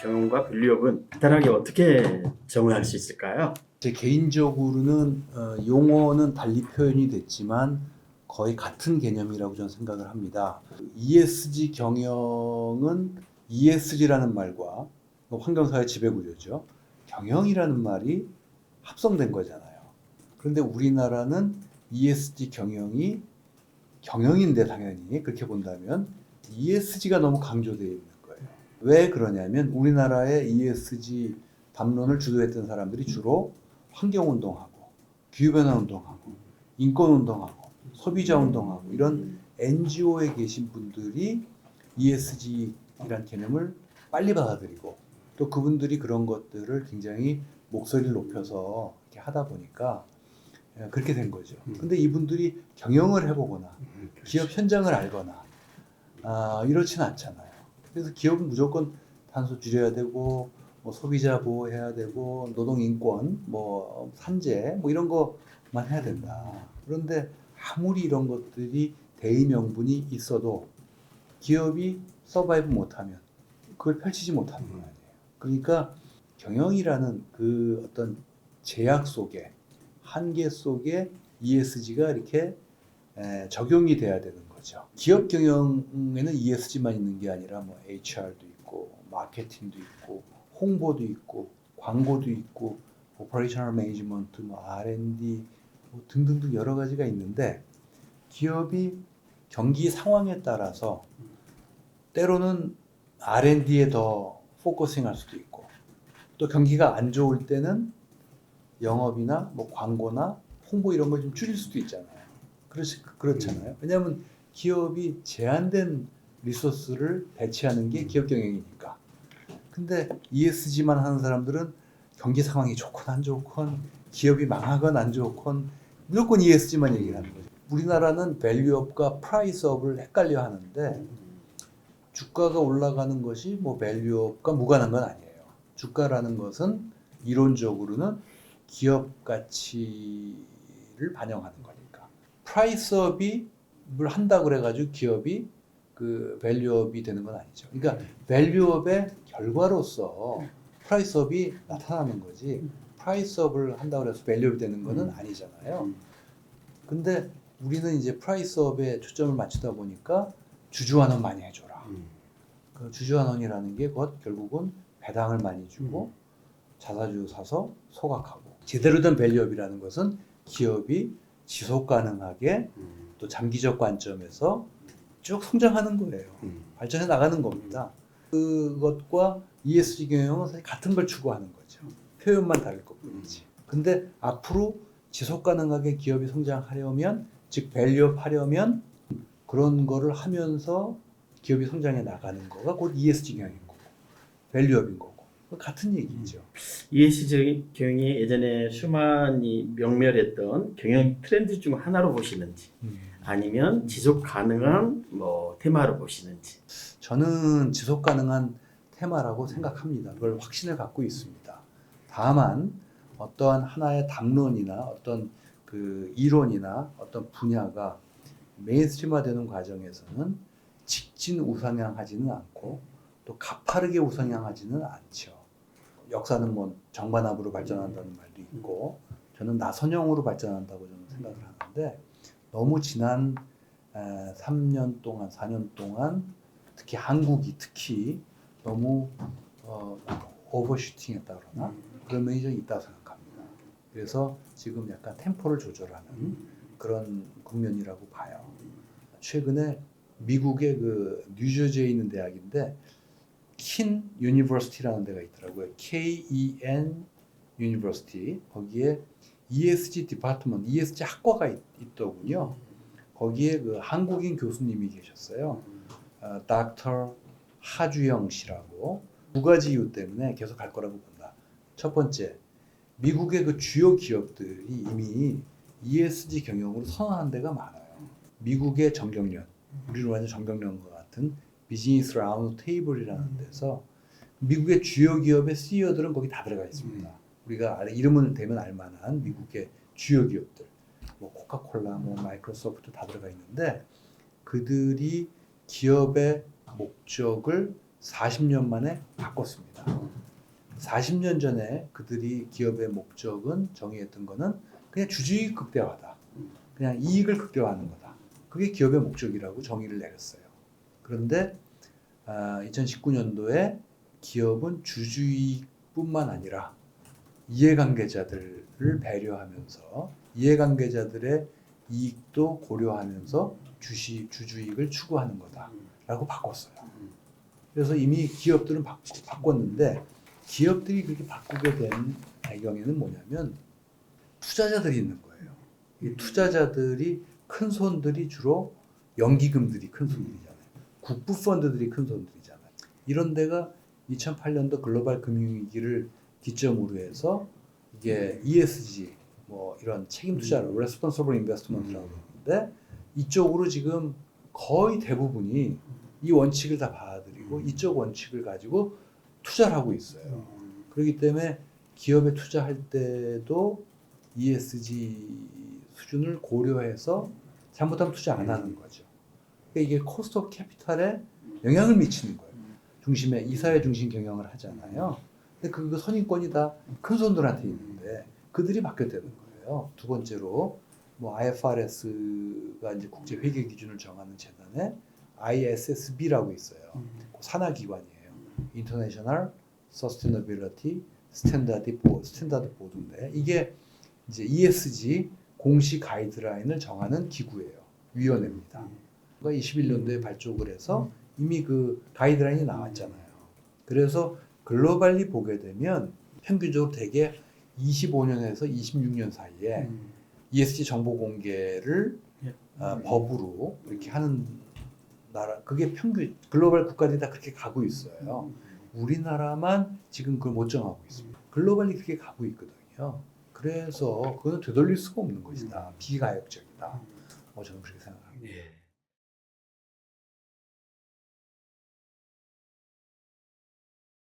경영과 밸류업은 간단하게 어떻게 정의할 수 있을까요? 제 개인적으로는 용어는 달리 표현이 됐지만 거의 같은 개념이라고 저는 생각을 합니다. ESG 경영은 ESG라는 말과 환경사회 지배구조죠. 경영이라는 말이 합성된 거잖아요. 그런데 우리나라는 ESG 경영이 경영인데 당연히 그렇게 본다면 ESG가 너무 강조되어 있는 거예요. 왜 그러냐면 우리나라의 ESG 담론을 주도했던 사람들이 주로 환경운동하고 기후변화운동하고 인권운동하고 소비자운동하고 이런 NGO에 계신 분들이 ESG이란 개념을 빨리 받아들이고 또 그분들이 그런 것들을 굉장히 목소리를 높여서 이렇게 하다 보니까 그렇게 된 거죠. 근데 이분들이 경영을 해보거나 기업 현장을 알거나 이렇지는 않잖아요. 그래서 기업은 무조건 탄소 줄여야 되고 뭐 소비자 보호해야 되고 노동 인권 뭐 산재 뭐 이런 것만 해야 된다. 그런데 아무리 이런 것들이 대의 명분이 있어도 기업이 서바이브 못하면 그걸 펼치지 못하는 거 아니에요. 그러니까 경영이라는 그 어떤 제약 속에 한계 속에 ESG가 이렇게 적용이 돼야 되는 거죠. 기업 경영에는 ESG만 있는 게 아니라 뭐 HR도 있고 마케팅도 있고 홍보도 있고 광고도 있고 오퍼레이셔널 매니지먼트, 뭐 R&D 뭐 등등등 여러 가지가 있는데 기업이 경기 상황에 따라서 때로는 R&D에 더 포커싱할 수도 있고 또 경기가 안 좋을 때는 영업이나 뭐 광고나 홍보 이런 걸 좀 줄일 수도 있잖아요. 그렇잖아요. 왜냐하면 기업이 제한된 리소스를 배치하는 게 기업 경영이니까. 근데 ESG만 하는 사람들은 경기 상황이 좋건 안 좋건 기업이 망하건 안 좋건 무조건 ESG만 얘기를 하는 거죠. 우리나라는 밸류업과 프라이스업을 헷갈려 하는데 주가가 올라가는 것이 뭐 밸류업과 무관한 건 아니에요. 주가라는 것은 이론적으로는 기업 가치를 반영하는 거니까. 프라이스업이 뭘 한다 그래가지고 기업이 그 밸류업이 되는 건 아니죠. 그러니까 밸류업의 결과로서 프라이스업이 나타나는 거지. 프라이스업을 한다 그래서 밸류업이 되는 거는 아니잖아요. 근데 우리는 이제 프라이스업에 초점을 맞추다 보니까 주주환원 많이 해줘라. 그 주주환원이라는 게 곧 결국은 배당을 많이 주고 자사주 사서 소각하고 제대로 된 밸류업이라는 것은 기업이 지속 가능하게 또 장기적 관점에서 쭉 성장하는 거예요. 발전해 나가는 겁니다. 그것과 ESG 경영은 사실 같은 걸 추구하는 거죠. 표현만 다를 것뿐이지. 근데 앞으로 지속 가능하게 기업이 성장하려면 즉 밸류업 하려면 그런 거를 하면서 기업이 성장해 나가는 거가 곧 ESG 경영인 거고 밸류업인 거고 같은 얘기죠. ESG 경영이 예전에 슈만이 명멸했던 경영 트렌드 중 하나로 보시는지 아니면 지속 가능한 뭐 테마로 보시는지. 저는 지속 가능한 테마라고 생각합니다. 그걸 확신을 갖고 있습니다. 다만 어떠한 하나의 담론이나 어떤 그 이론이나 어떤 분야가 메인스트림화되는 과정에서는 직진 우상향하지는 않고 또 가파르게 우상향하지는 않죠. 역사는 뭐 정반합으로 발전한다는 말도 있고 저는 나선형으로 발전한다고 저는 생각을 하는데 너무 지난 3년 동안 4년 동안 특히 한국이 특히 너무 오버슈팅했다 그러나 그런 면이 좀 있다고 생각합니다. 그래서 지금 약간 템포를 조절하는 그런 국면이라고 봐요. 최근에 미국의 그 뉴저지에 있는 대학인데 킨 유니버시티라는 데가 있더라고요. KEN 유니버시티. 거기에 ESG 디파트먼트, ESG 학과가 있더군요. 거기에 그 한국인 교수님이 계셨어요. 닥터 하주영 씨라고. 두 가지 이유 때문에 계속 갈 거라고 본다. 첫 번째, 미국의 그 주요 기업들이 이미 ESG 경영으로 선언한 데가 많아요. 미국의 정경련, 우리로 말하는 정경련과 같은 비즈니스 라운드 테이블이라는 데서 미국의 주요 기업의 CEO들은 거기 다 들어가 있습니다. 우리가 이름을 대면 알만한 미국의 주요 기업들, 뭐 코카콜라, 뭐 마이크로소프트 다 들어가 있는데 그들이 기업의 목적을 40년 만에 바꿨습니다. 겁니다. 40년 전에 그들이 기업의 목적은 정의했던 거는 그냥 주주이익 극대화다. 그냥 이익을 극대화하는 거다. 그게 기업의 목적이라고 정의를 내렸어요. 그런데 2019년도에 기업은 주주이익뿐만 아니라 이해관계자들을 배려하면서 이해관계자들의 이익도 고려하면서 주주이익을 추구하는 거다라고 바꿨어요. 그래서 이미 기업들은 바꿨는데 기업들이 그렇게 바꾸게 된 배경에는 뭐냐면 투자자들이 있는 거예요. 이 투자자들이 큰 손들이 주로 연기금들이 큰 손들이잖아요. 국부 펀드들이 큰 손들이잖아요. 이런 데가 2008년도 글로벌 금융위기를 기점으로 해서 이게 ESG 뭐 이런 책임 투자를 Responsible Investment라고 하는데 이쪽으로 지금 거의 대부분이 이 원칙을 다 받아들이고 이쪽 원칙을 가지고 투자를 하고 있어요. 그렇기 때문에 기업에 투자할 때도 ESG 수준을 고려해서 잘못하면 투자 안 하는 거죠. 그러니까 이게 코스트 오브 캐피탈에 영향을 미치는 거예요. 중심에 이사회 중심 경영을 하잖아요. 근데 그 선임권이 다 큰 손들한테 있는데 그들이 바뀌었다는 거예요. 두 번째로 뭐 IFRS가 이제 국제 회계 기준을 정하는 재단에 ISSB라고 있어요. 산하 기관이에요. International Sustainability Standard 보드인데 이게 이제 ESG 공시 가이드라인을 정하는 기구예요. 위원회입니다. 그러니까 21년도에 발족을 해서 이미 그 가이드라인이 나왔잖아요. 그래서 글로벌리 보게 되면 평균적으로 대개 25년에서 26년 사이에 ESG 정보 공개를 법으로 이렇게 하는 나라, 그게 평균 글로벌 국가들이 다 그렇게 가고 있어요. 우리나라만 지금 그걸 못 정하고 있습니다. 글로벌리 그렇게 가고 있거든요. 그래서 그거는 되돌릴 수가 없는 것이다. 비가역적이다. 저는 그렇게 생각합니다. 네.